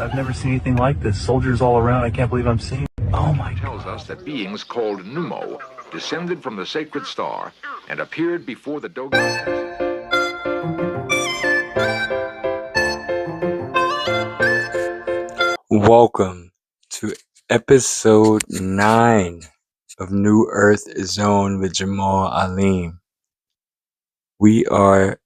I've never seen anything like this. Soldiers all around. I can't believe I'm seeing. Oh my God. Tells us that beings called Pneumo descended from the sacred star and appeared before the Dogon. Welcome to episode 9 of New Earth Zone with Jamal-Alim. We are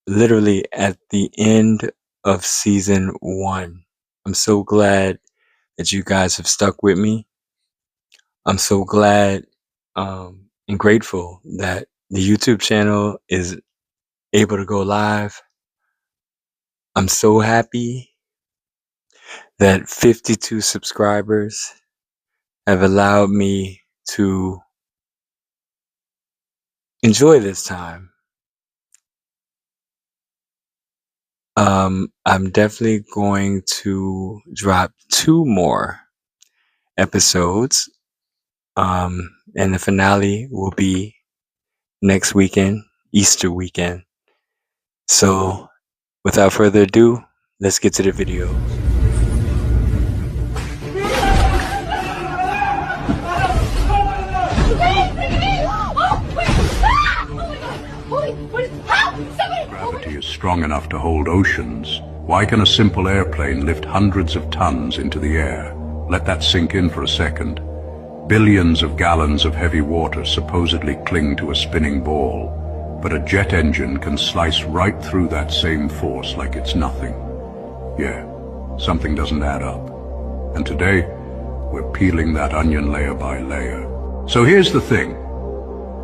literally at the end of season 1. I'm so glad that you guys have stuck with me. I'm so glad and grateful that the YouTube channel is able to go live. I'm so happy that 52 subscribers have allowed me to enjoy this time. I'm definitely going to drop 2 more episodes. And the finale will be next weekend, Easter weekend. So without further ado, let's get to the video. Gravity is strong enough to hold oceans. Why can a simple airplane lift hundreds of tons into the air? Let that sink in for a second. Billions of gallons of heavy water supposedly cling to a spinning ball, but a jet engine can slice right through that same force like it's nothing. Yeah, something doesn't add up. And today, we're peeling that onion layer by layer. So here's the thing.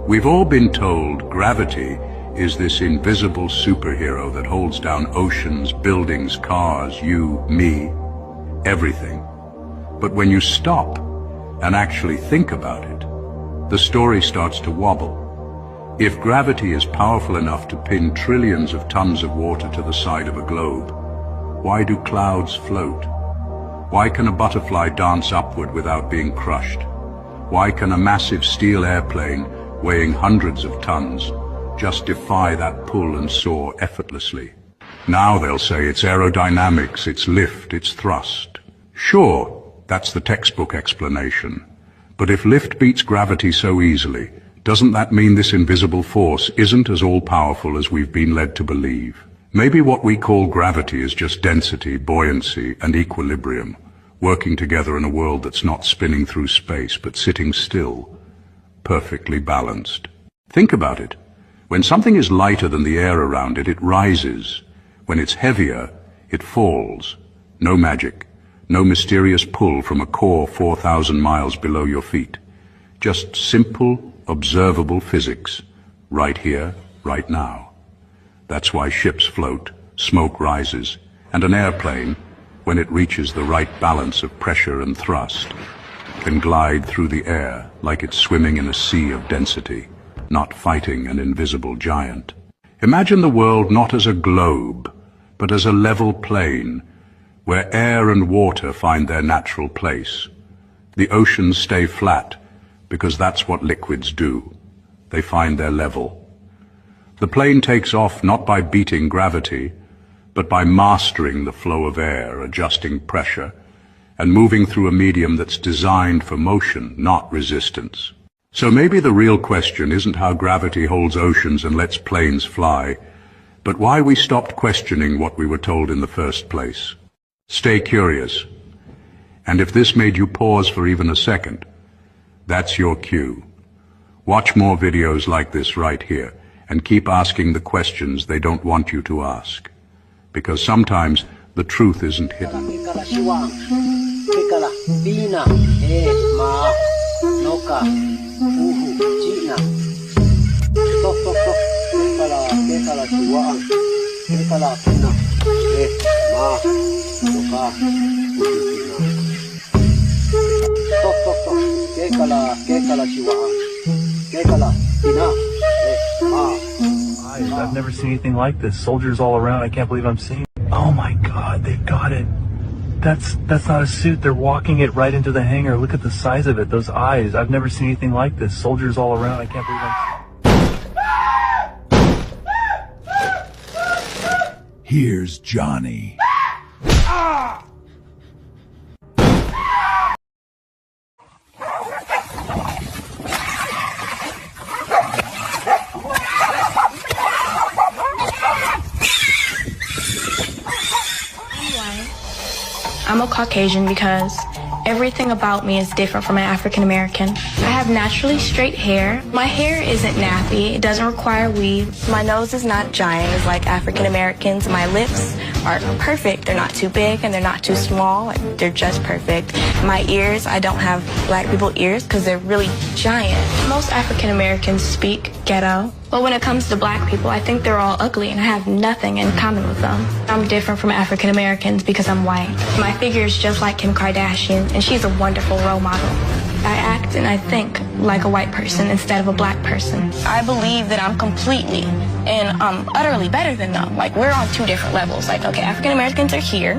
We've all been told gravity is this invisible superhero that holds down oceans, buildings, cars, you, me, everything. But when you stop and actually think about it, the story starts to wobble. If gravity is powerful enough to pin trillions of tons of water to the side of a globe, why do clouds float? Why can a butterfly dance upward without being crushed? Why can a massive steel airplane weighing hundreds of tons just defy that pull and soar effortlessly? Now they'll say it's aerodynamics, it's lift, it's thrust. Sure, that's the textbook explanation. But if lift beats gravity so easily, doesn't that mean this invisible force isn't as all-powerful as we've been led to believe? Maybe what we call gravity is just density, buoyancy, and equilibrium, working together in a world that's not spinning through space, but sitting still, perfectly balanced. Think about it. When something is lighter than the air around it, it rises. When it's heavier, it falls. No magic. No mysterious pull from a core 4,000 miles below your feet. Just simple, observable physics, right here, right now. That's why ships float, smoke rises, and an airplane, when it reaches the right balance of pressure and thrust, can glide through the air like it's swimming in a sea of density, not fighting an invisible giant. Imagine the world not as a globe, but as a level plain, where air and water find their natural place. The oceans stay flat, because that's what liquids do. They find their level. The plane takes off not by beating gravity, but by mastering the flow of air, adjusting pressure, and moving through a medium that's designed for motion, not resistance. So maybe the real question isn't how gravity holds oceans and lets planes fly, but why we stopped questioning what we were told in the first place. Stay curious. And if this made you pause for even a second, that's your cue. Watch more videos like this right here, and keep asking the questions they don't want you to ask. Because sometimes the truth isn't hidden. I've never seen anything like this. Soldiers all around. I can't believe I'm seeing. Oh my God, they've got it. That's not a suit. They're walking it right into the hangar. Look at the size of it. Those eyes. I've never seen anything like this. Soldiers all around. I can't believe I'm seeing. Here's Johnny. I'm a Caucasian because everything about me is different from an African American. I have naturally straight hair. My hair isn't nappy. It doesn't require weave. My nose is not giant as like African Americans. My lips are perfect. They're not too big and they're not too small. They're just perfect. My ears, I don't have black people ears because they're really giant. Most African Americans speak ghetto. But when it comes to black people, I think they're all ugly and I have nothing in common with them. I'm different from African Americans because I'm white. My figure is just like Kim Kardashian, and she's a wonderful role model. I act and I think like a white person instead of a black person. I believe that I'm completely and utterly better than them. Like, we're on two different levels. Like, okay, African Americans are here,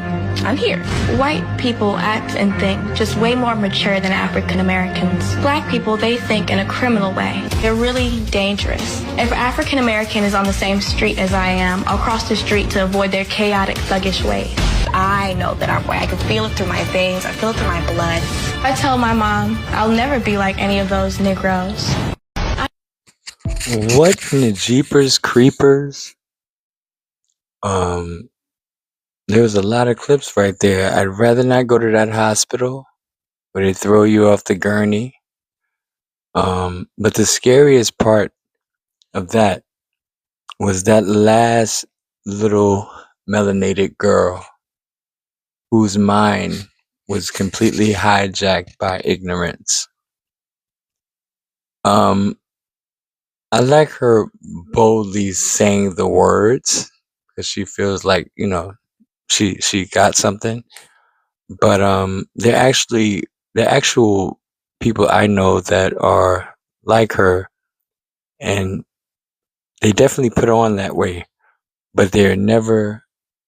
I'm here. White people act and think just way more mature than African Americans. Black people, they think in a criminal way. They're really dangerous. If an African American is on the same street as I am, I'll cross the street to avoid their chaotic, thuggish ways. I know that I'm white. I can feel it through my veins. I feel it through my blood. I tell my mom I'll never be like any of those Negroes. What in the Jeepers Creepers? There was a lot of clips right there. I'd rather not go to that hospital where they throw you off the gurney. But the scariest part of that was that last little melanated girl whose mind was completely hijacked by ignorance. I like her boldly saying the words because she feels like, you know, she got something. But the actual people I know that are like her, and they definitely put on that way, but they're never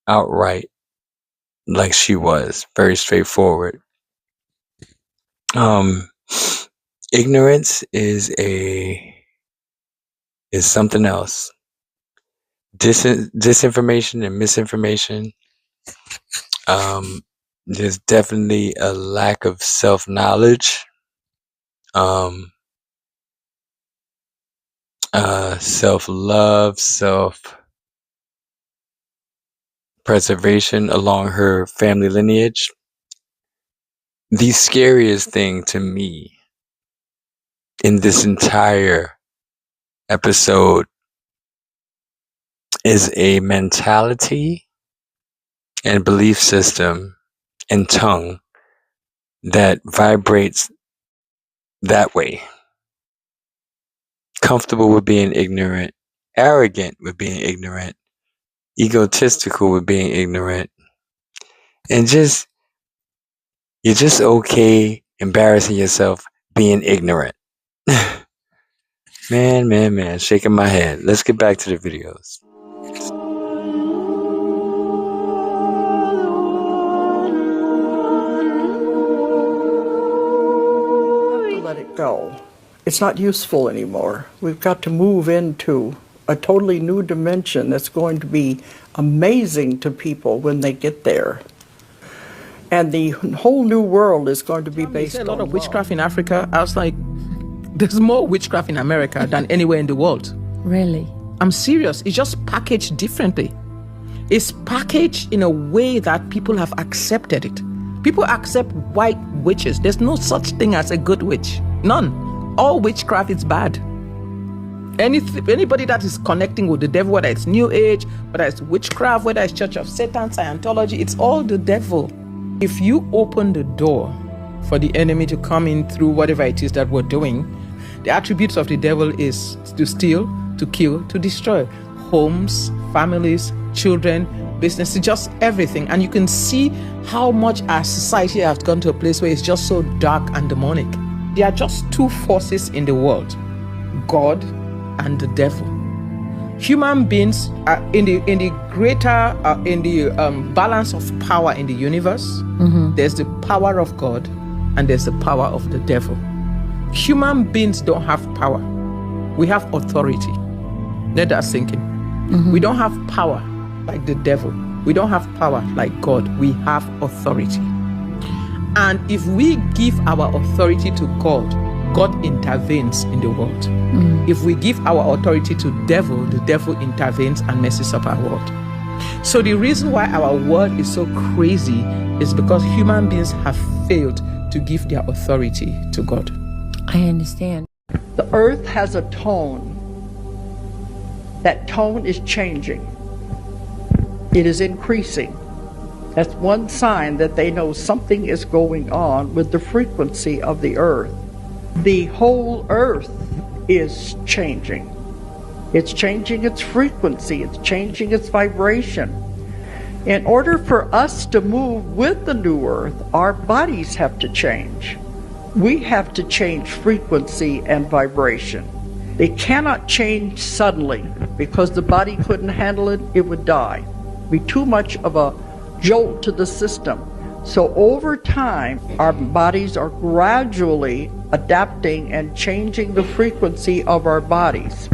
outright like she was. Very straightforward. Ignorance is something else. Disinformation and misinformation. There's definitely a lack of self-knowledge. Self-love, self-preservation along her family lineage. The scariest thing to me in this entire episode is a mentality and belief system and tongue that vibrates that way. Comfortable with being ignorant, arrogant with being ignorant, egotistical with being ignorant, and you're just okay embarrassing yourself being ignorant. Man, shaking my head. Let's get back to the videos. Let it go. It's not useful anymore. We've got to move into a totally new dimension that's going to be amazing to people when they get there. And the whole new world is going to be based on a lot of witchcraft in Africa. I was like, there's more witchcraft in America than anywhere in the world. Really? I'm serious. It's just packaged differently. It's packaged in a way that people have accepted it. People accept white witches. There's no such thing as a good witch. None. All witchcraft is bad. Anybody that is connecting with the devil, whether it's New Age, whether it's witchcraft, whether it's Church of Satan, Scientology, it's all the devil. If you open the door for the enemy to come in through whatever it is that we're doing, the attributes of the devil is to steal, to kill, to destroy homes, families, children, business, just everything. And you can see how much our society has gone to a place where it's just so dark and demonic. There are just two forces in the world, God and the devil. Human beings are in the greater balance of power in the universe. Mm-hmm. There's the power of God and there's the power of the devil. Human beings don't have power. We have authority. Let that sink in. Mm-hmm. We don't have power like the devil. We don't have power like God. We have authority. And if we give our authority to God, God intervenes in the world. If we give our authority to the devil intervenes and messes up our world. So the reason why our world is so crazy is because human beings have failed to give their authority to God. I understand. The earth has a tone. That tone is changing. It is increasing. That's one sign that they know something is going on with the frequency of the earth. The whole earth is changing. It's changing its frequency. It's changing its vibration. In order for us to move with the new earth, our bodies have to change. We have to change frequency and vibration. They cannot change suddenly because the body couldn't handle it, it would die. Be too much of a jolt to the system. So over time, our bodies are gradually adapting and changing the frequency of our bodies.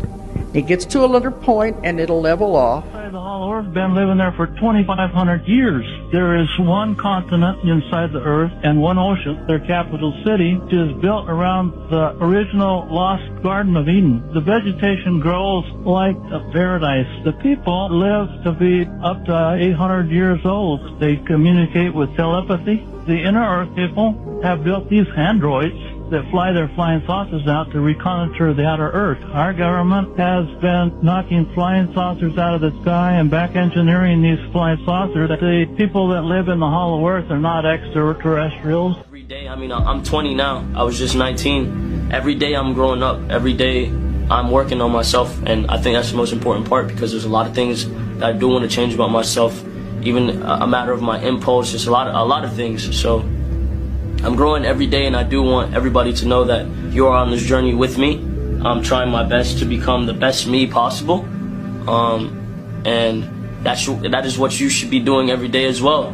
It gets to a little point and it'll level off. The Hollow Earth been living there for 2,500 years. There is one continent inside the Earth and one ocean, their capital city, which is built around the original lost Garden of Eden. The vegetation grows like a paradise. The people live to be up to 800 years old. They communicate with telepathy. The inner Earth people have built these androids that fly their flying saucers out to reconnoiter the outer Earth. Our government has been knocking flying saucers out of the sky and back engineering these flying saucers. The people that live in the Hollow Earth are not extraterrestrials. Every day, I'm 20 now. I was just 19. Every day I'm growing up. Every day I'm working on myself, and I think that's the most important part because there's a lot of things that I do want to change about myself, even a matter of my impulse, just a lot of things. So I'm growing every day, and I do want everybody to know that you are on this journey with me. I'm trying my best to become the best me possible, and that is what you should be doing every day as well.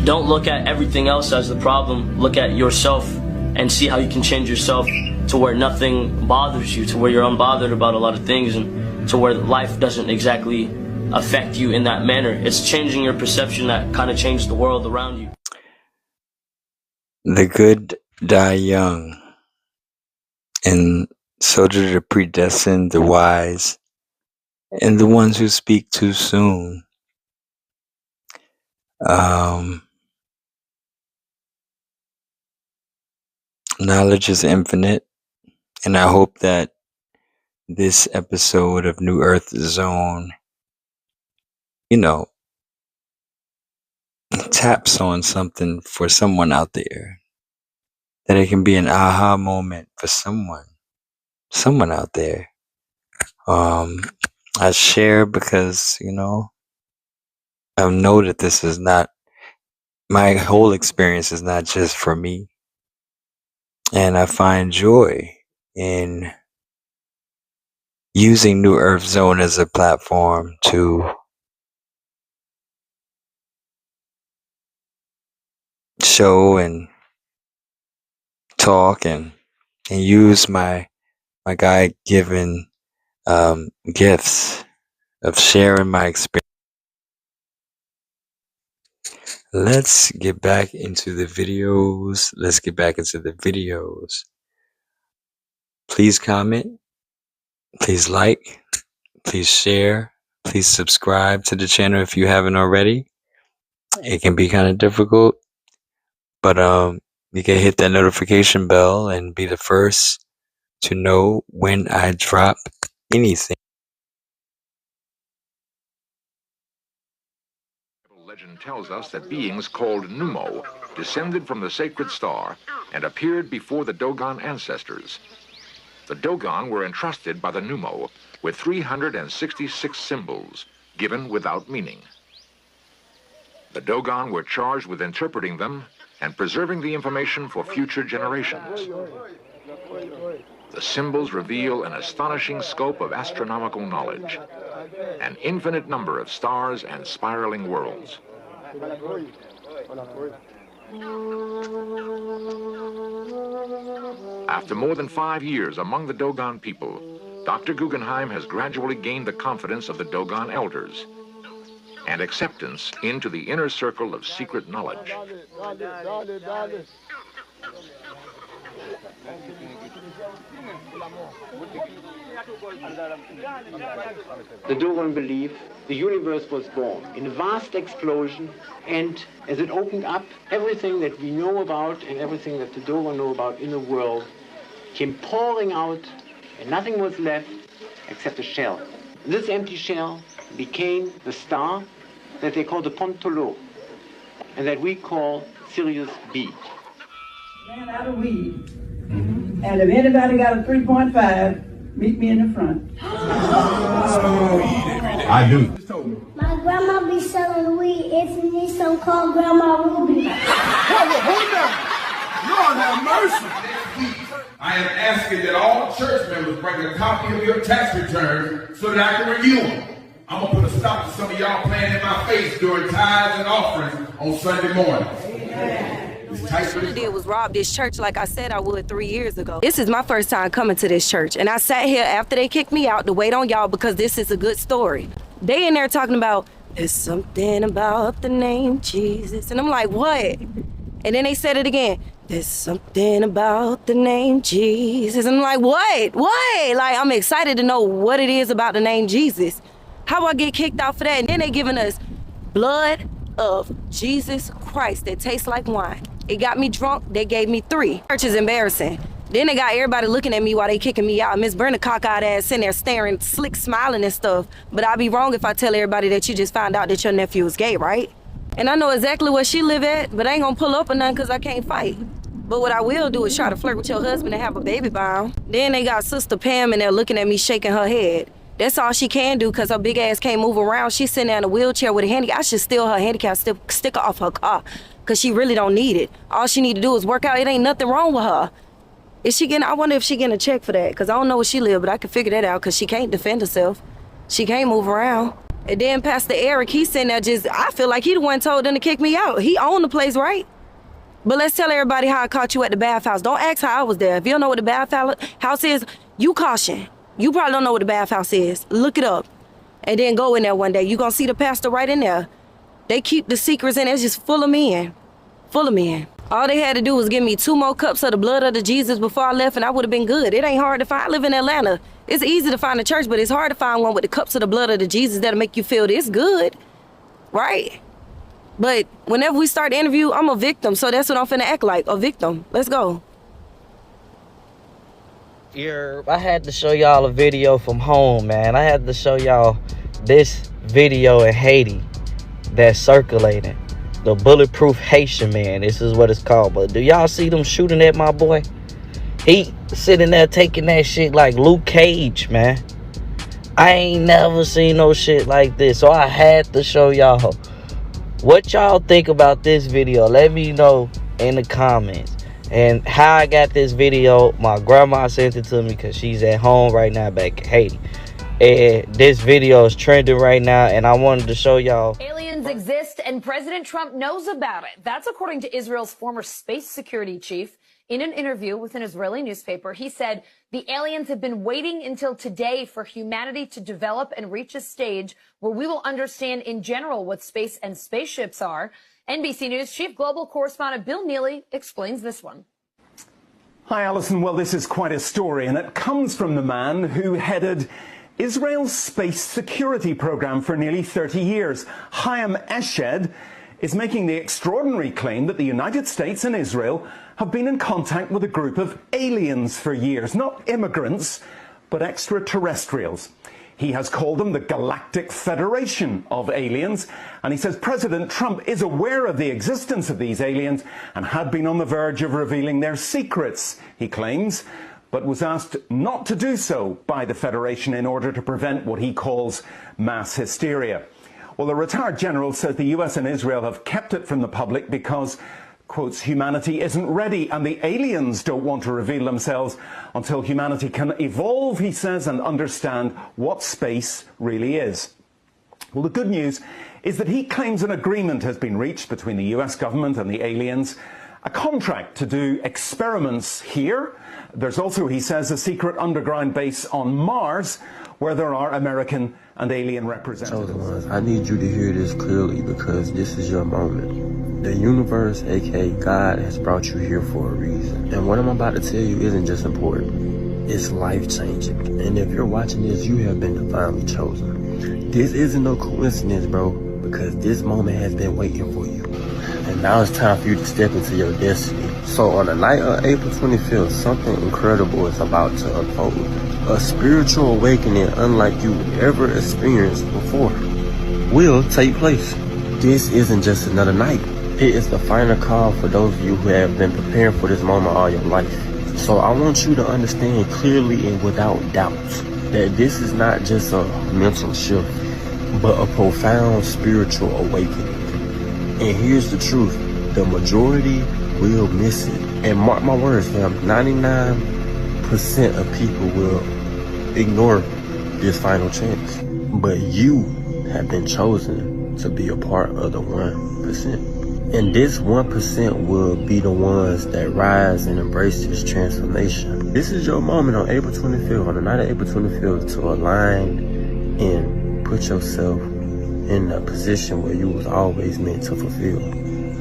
Don't look at everything else as the problem. Look at yourself and see how you can change yourself to where nothing bothers you, to where you're unbothered about a lot of things, and to where life doesn't exactly affect you in that manner. It's changing your perception that kind of changes the world around you. The good die young, and so do the predestined, the wise, and the ones who speak too soon. Knowledge is infinite, and I hope that this episode of New Earth Zone, taps on something for someone out there, that it can be an aha moment for someone out there. I share because, I know that this is not, my whole experience is not just for me. And I find joy in using New Earth Zone as a platform to show and talk and use my God-given gifts of sharing my experience. Let's get back into the videos. Please comment. Please like. Please share. Please subscribe to the channel if you haven't already. It can be kind of difficult, but you can hit that notification bell and be the first to know when I drop anything. Legend tells us that beings called Numo descended from the sacred star and appeared before the Dogon ancestors. The Dogon were entrusted by the Numo with 366 symbols given without meaning. The Dogon were charged with interpreting them and preserving the information for future generations. The symbols reveal an astonishing scope of astronomical knowledge, an infinite number of stars and spiraling worlds. After more than 5 years among the Dogon people, Dr. Guggenheim has gradually gained the confidence of the Dogon elders. and acceptance into the inner circle of secret knowledge. The Dogon belief the universe was born in a vast explosion, and as it opened up, everything that we know about and everything that the Dogon know about in the world came pouring out, and nothing was left except a shell. This empty shell became the star that they call the Pontolo, and that we call Sirius B. Man out of weed. And if anybody got a 3.5, meet me in the front. I do. My grandma be selling weed. It's me some called Grandma Ruby. Hold down. Lord have mercy. I am asking that all church members bring a copy of your tax return so that I can review them. I'm going to put a stop to some of y'all playing in my face during tithes and offerings on Sunday morning. What I should have did was rob this church like I said I would 3 years ago. This is my first time coming to this church, and I sat here after they kicked me out to wait on y'all because this is a good story. They in there talking about, there's something about the name Jesus. And I'm like, what? And then they said it again. There's something about the name Jesus. And I'm like, what? What? Like, I'm excited to know what it is about the name Jesus. How I get kicked out for that? And then they giving us blood of Jesus Christ that tastes like wine. It got me drunk. They gave me 3. Church is embarrassing. Then they got everybody looking at me while they kicking me out. Miss Brenda cockeyed ass in there staring, slick smiling and stuff. But I'd be wrong if I tell everybody that you just found out that your nephew is gay, right? And I know exactly where she live at, but I ain't gonna pull up or nothing because I can't fight. But what I will do is try to flirt with your husband and have a baby by him. Then they got Sister Pam in there looking at me shaking her head. That's all she can do because her big ass can't move around. She's sitting there in a wheelchair with a handicap. I should steal her handicap sticker off her car because she really don't need it. All she need to do is work out. It ain't nothing wrong with her. Is she getting, I wonder if she getting a check for that because I don't know where she live, but I can figure that out because she can't defend herself. She can't move around. And then Pastor Eric, he's sitting there just, I feel like he the one told them to kick me out. He owned the place, right? But let's tell everybody how I caught you at the bathhouse. Don't ask how I was there. If you don't know what the bathhouse is, you caution. You probably don't know what the bathhouse is. Look it up. And then go in there one day. You gonna see the pastor right in there. They keep the secrets in there. It's just full of men. Full of men. All they had to do was give me 2 more cups of the blood of the Jesus before I left and I would have been good. It ain't hard to find. I live in Atlanta. It's easy to find a church, but it's hard to find one with the cups of the blood of the Jesus that'll make you feel this good. Right? But whenever we start the interview, I'm a victim. So that's what I'm finna act like, a victim. Let's go. I had to show y'all a video from home, man. I had to show y'all this video in Haiti that's circulating. The Bulletproof Haitian Man. This is what it's called. But do y'all see them shooting at my boy? He sitting there taking that shit like Luke Cage, man. I ain't never seen no shit like this. So I had to show y'all. What y'all think about this video? Let me know in the comments. And how I got this video, my grandma sent it to me because she's at home right now back in Haiti. And this video is trending right now, and I wanted to show y'all. Aliens exist, and President Trump knows about it. That's according to Israel's former space security chief. In an interview with an Israeli newspaper, he said the aliens have been waiting until today for humanity to develop and reach a stage where we will understand in general what space and spaceships are. NBC News chief global correspondent Bill Neely explains this one. Hi, Alison. Well, this is quite a story, and it comes from the man who headed Israel's space security program for nearly 30 years. Chaim Eshed is making the extraordinary claim that the United States and Israel have been in contact with a group of aliens for years. Not immigrants, but extraterrestrials. He has called them the Galactic Federation of Aliens, and he says President Trump is aware of the existence of these aliens and had been on the verge of revealing their secrets, he claims, but was asked not to do so by the Federation in order to prevent what he calls mass hysteria. Well, the retired general says the US and Israel have kept it from the public because, quotes, humanity isn't ready and the aliens don't want to reveal themselves until humanity can evolve, he says, and understand what space really is. Well, the good news is that he claims an agreement has been reached between the US government and the aliens, a contract to do experiments here. There's also, he says, a secret underground base on Mars where there are American and alien representatives. Chosen ones, I need you to hear this clearly because this is your moment. The universe, aka God, has brought you here for a reason. And what I'm about to tell you isn't just important, it's life-changing. And if you're watching this, you have been divinely chosen. This isn't no coincidence, bro, because this moment has been waiting for you. And now it's time for you to step into your destiny. So on the night of April 25th, something incredible is about to unfold. A spiritual awakening unlike you ever experienced before will take place. This isn't just another night. It is the final call for those of you who have been preparing for this moment all your life. So I want you to understand clearly and without doubt that this is not just a mental shift, but a profound spiritual awakening. And here's the truth, the majority will miss it. And mark my words, fam, 99% of people will ignore this final chance. But you have been chosen to be a part of the 1%. And this 1% will be the ones that rise and embrace this transformation. This is your moment on April 25th, on the night of April 25th, to align and put yourself in a position where you was always meant to fulfill.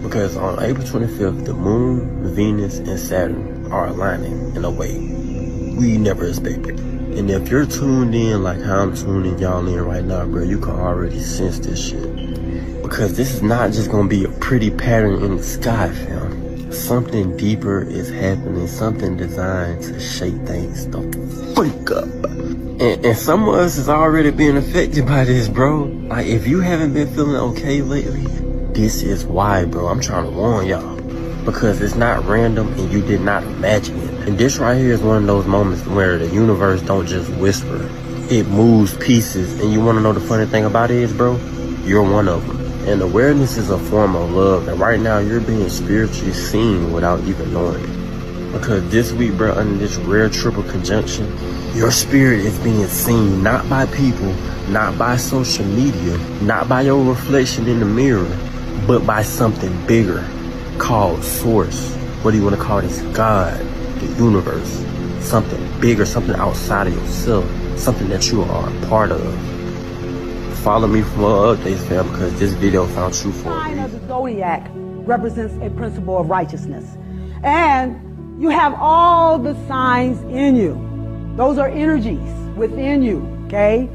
Because on April 25th, the moon, Venus, and Saturn are aligning in a way we never expected. And if you're tuned in like how I'm tuning y'all in right now, bro, you can already sense this shit. Because this is not just gonna be a pretty pattern in the sky, fam. Something deeper is happening, something designed to shake things the fuck up. And some of us is already being affected by this, bro. Like, if you haven't been feeling okay lately, this is why, bro. I'm trying to warn y'all. Because it's not random and you did not imagine it. And this right here is one of those moments where the universe don't just whisper. It moves pieces. And you want to know the funny thing about it is, bro? You're one of them. And awareness is a form of love. And right now, you're being spiritually seen without even knowing it. Because this week, bro, under this rare triple conjunction, your spirit is being seen not by people, not by social media, not by your reflection in the mirror, but by something bigger called Source. What do you want to call this? God, the universe, something bigger, something outside of yourself, something that you are a part of. Follow me for more updates, fam, because this video found you for a reason. The sign of the zodiac represents a principle of righteousness. And you have all the signs in you. Those are energies within you, okay?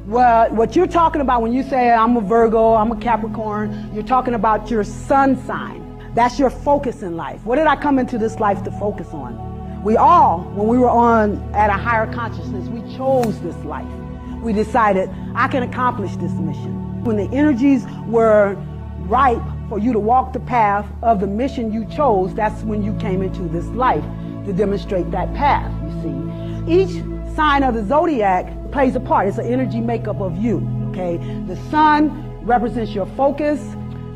Well, what you're talking about when you say, I'm a Virgo, I'm a Capricorn, you're talking about your sun sign. That's your focus in life. What did I come into this life to focus on? We all, when we were at a higher consciousness, we chose this life. We decided, I can accomplish this mission. When the energies were ripe for you to walk the path of the mission you chose, that's when you came into this life to demonstrate that path, you see. Each sign of the zodiac plays a part. It's an energy makeup of you, okay? The sun represents your focus,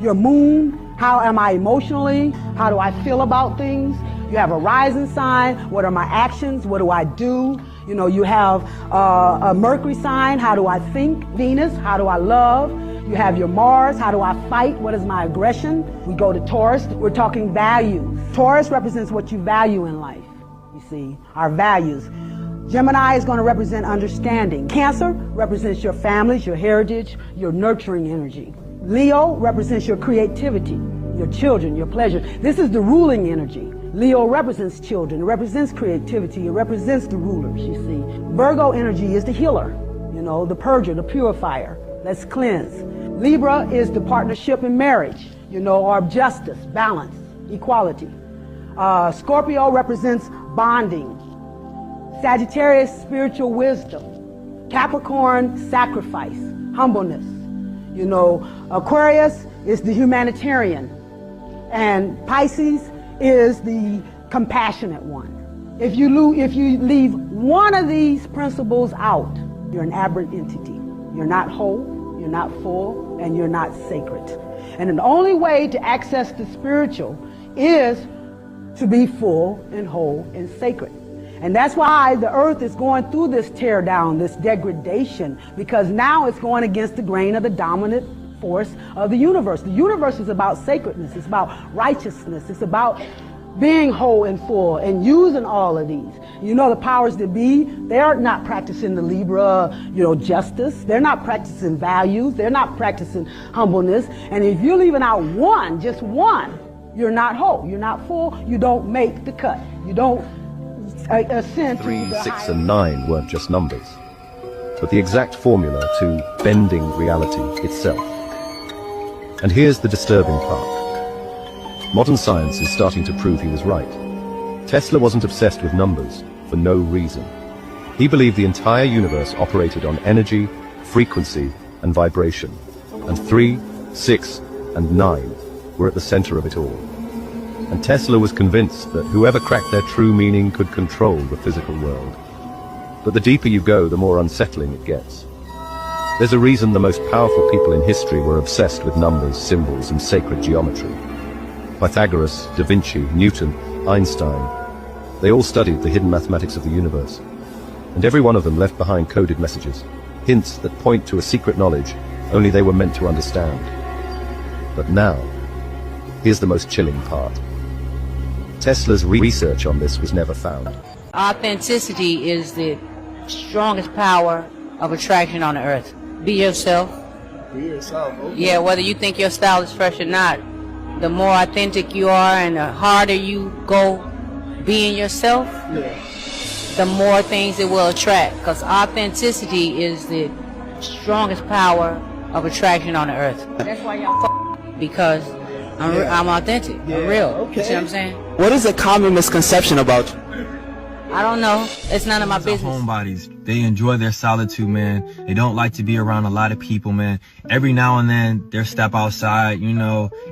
your moon, how am I emotionally, how do I feel about things? You have a rising sign, what are my actions, what do I do? You know, you have a Mercury sign, how do I think? Venus, how do I love? You have your Mars, how do I fight? What is my aggression? We go to Taurus, we're talking values. Taurus represents what you value in life, you see, our values. Gemini is going to represent understanding. Cancer represents your families, your heritage, your nurturing energy. Leo represents your creativity, your children, your pleasure. This is the ruling energy. Leo represents children, it represents creativity, it represents the rulers, you see. Virgo energy is the healer, you know, the purger, the purifier. Let's cleanse. Libra is the partnership in marriage, you know, or justice, balance, equality. Scorpio represents bonding. Sagittarius, spiritual wisdom. Capricorn, sacrifice, humbleness. You know, Aquarius is the humanitarian. And Pisces is the compassionate one. If you leave one of these principles out, you're an aberrant entity. You're not whole, you're not full, and you're not sacred. And the only way to access the spiritual is to be full and whole and sacred. And that's why the earth is going through this tear down, this degradation, because now it's going against the grain of the dominant force of the universe. The universe is about sacredness. It's about righteousness. It's about being whole and full and using all of these. You know, the powers that be, they are not practicing the Libra, justice. They're not practicing values. They're not practicing humbleness. And if you're leaving out one, just one, you're not whole. You're not full. You don't make the cut. You don't ascend to 3, the 6, higher. and 9 weren't just numbers, but the exact formula to bending reality itself. And here's the disturbing part. Modern science is starting to prove he was right. Tesla wasn't obsessed with numbers for no reason. He believed the entire universe operated on energy, frequency, and vibration. And 3, 6, and 9 were at the center of it all. And Tesla was convinced that whoever cracked their true meaning could control the physical world. But the deeper you go, the more unsettling it gets. There's a reason the most powerful people in history were obsessed with numbers, symbols, and sacred geometry. Pythagoras, Da Vinci, Newton, Einstein, they all studied the hidden mathematics of the universe. And every one of them left behind coded messages, hints that point to a secret knowledge only they were meant to understand. But now, here's the most chilling part. Tesla's research on this was never found. Authenticity is the strongest power of attraction on the earth. Be yourself. Be yourself. Okay. Yeah, whether you think your style is fresh or not, the more authentic you are and the harder you go being yourself, the more things it will attract. Because authenticity is the strongest power of attraction on the earth. That's why y'all because I'm authentic. I'm real. Okay. You see what I'm saying? What is a common misconception about you? I don't know. It's none of my business. Homebodies. They enjoy their solitude, man. They don't like to be around a lot of people, man. Every now and then, they'll step outside,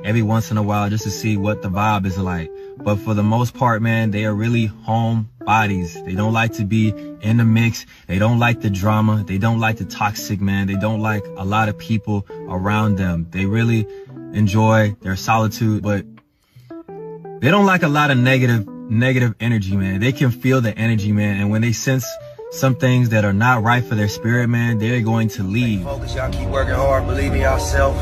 every once in a while just to see what the vibe is like. But for the most part, man, they are really homebodies. They don't like to be in the mix. They don't like the drama. They don't like the toxic, man. They don't like a lot of people around them. They really enjoy their solitude, but they don't like a lot of negative energy, man. They can feel the energy, man. And when they sense some things that are not right for their spirit, man, they're going to leave. Focus, y'all keep working hard, believe in yourself,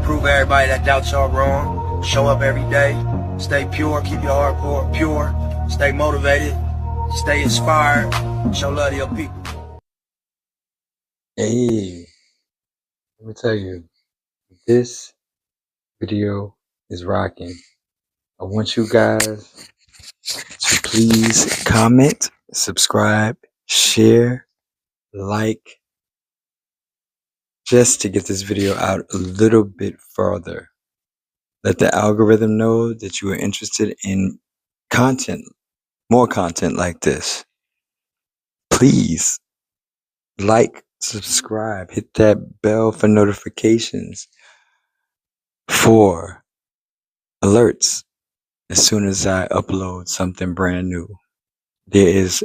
prove everybody that doubts y'all wrong, show up every day, stay pure, keep your heart pure, stay motivated, stay inspired, show love to your people. Hey, let me tell you, this video is rocking. I want you guys to please comment, subscribe, share, like, just to get this video out a little bit further. Let the algorithm know that you are interested in content, more content like this. Please like, subscribe, hit that bell for notifications for alerts as soon as I upload something brand new. There is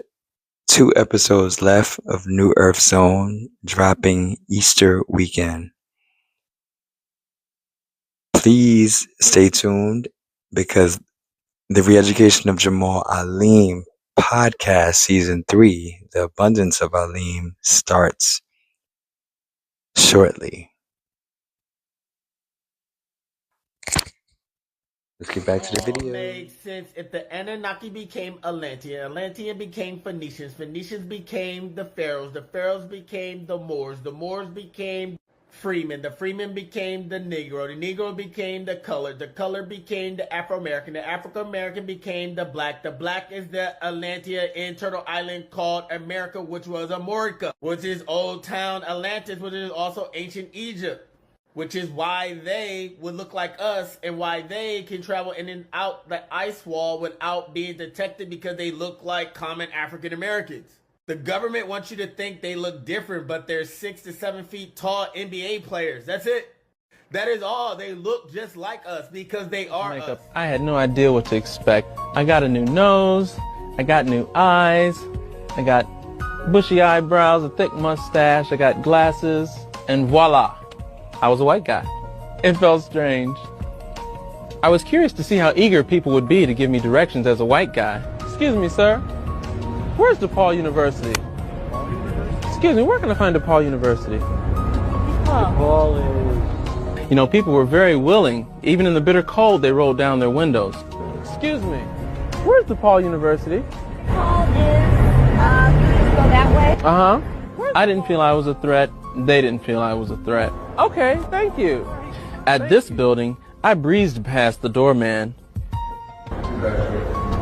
2 episodes left of New Earth Zone dropping Easter weekend. Please stay tuned because the Re-Education of Jamal-Alim podcast season 3, The Abundance of Alim, starts shortly. Let's get back to the video. It made sense if the Anunnaki became Atlantean, Atlantean became Phoenicians, Phoenicians became the Pharaohs became the Moors became Freemen, the Freemen became the Negro became the color became the Afro-American, the African-American became the black is the Atlantea in Turtle Island called America, which was Amorica, which is Old Town Atlantis, which is also ancient Egypt. Which is why they would look like us and why they can travel in and out the ice wall without being detected because they look like common African Americans. The government wants you to think they look different, but they're 6 to 7 feet tall NBA players. That's it. That is all. They look just like us because they are us. I had no idea what to expect. I got a new nose. I got new eyes. I got bushy eyebrows, a thick mustache. I got glasses, and voila. I was a white guy. It felt strange. I was curious to see how eager people would be to give me directions as a white guy. Excuse me, sir. Where's DePaul University? Excuse me, where can I find DePaul University? DePaul is... people were very willing. Even in the bitter cold, they rolled down their windows. Excuse me. Where's DePaul University? DePaul is, you just go that way. Uh-huh. I didn't feel I was a threat. They didn't feel I was a threat. Okay, thank you. At this building, I breezed past the doorman.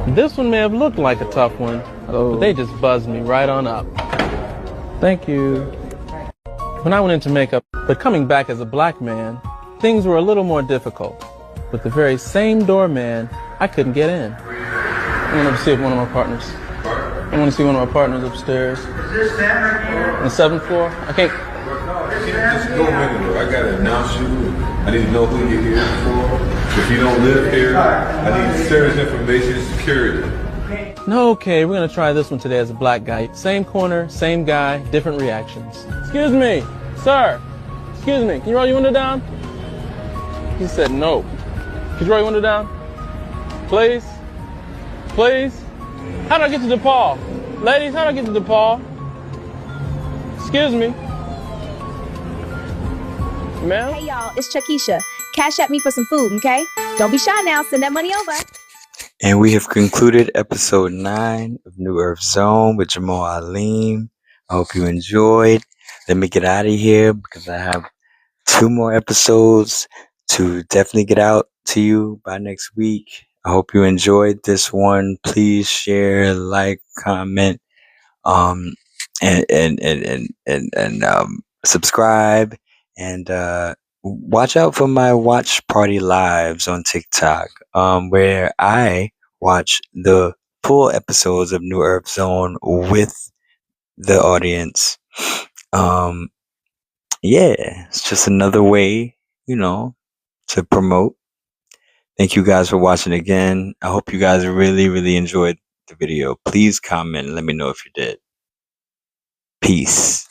This one may have looked like a tough one, but they just buzzed me right on up. Thank you. When I went into makeup, but coming back as a black man, things were a little more difficult. With the very same doorman, I couldn't get in. I want to see one of my partners. I want to see one of my partners upstairs. Is this stand right here? On the 7th floor? I can't. Just go in there. I gotta announce you. I need to know who you're here for. If you don't live here, I need serious information, security. No, okay, we're gonna try this one today as a black guy. Same corner, same guy, different reactions. Excuse me, sir. Excuse me, can you roll your window down? He said no. Can you roll your window down? Please? Please? How do I get to DePaul? Ladies, how do I get to DePaul? Excuse me. Ma'am? Hey y'all, it's Chakisha. Cash at me for some food, okay? Don't be shy now, send that money over. And we have concluded episode 9 of New Earth Zone with Jamal-Alim. I hope you enjoyed. Let me get out of here because I have 2 more episodes to definitely get out to you by next week. I hope you enjoyed this one. Please share, like, comment, and subscribe, and watch out for my watch party lives on TikTok, where I watch the full episodes of New Earth Zone with the audience. Yeah, it's just another way, to promote. Thank you guys for watching again. I hope you guys really, really enjoyed the video. Please comment and let me know if you did. Peace.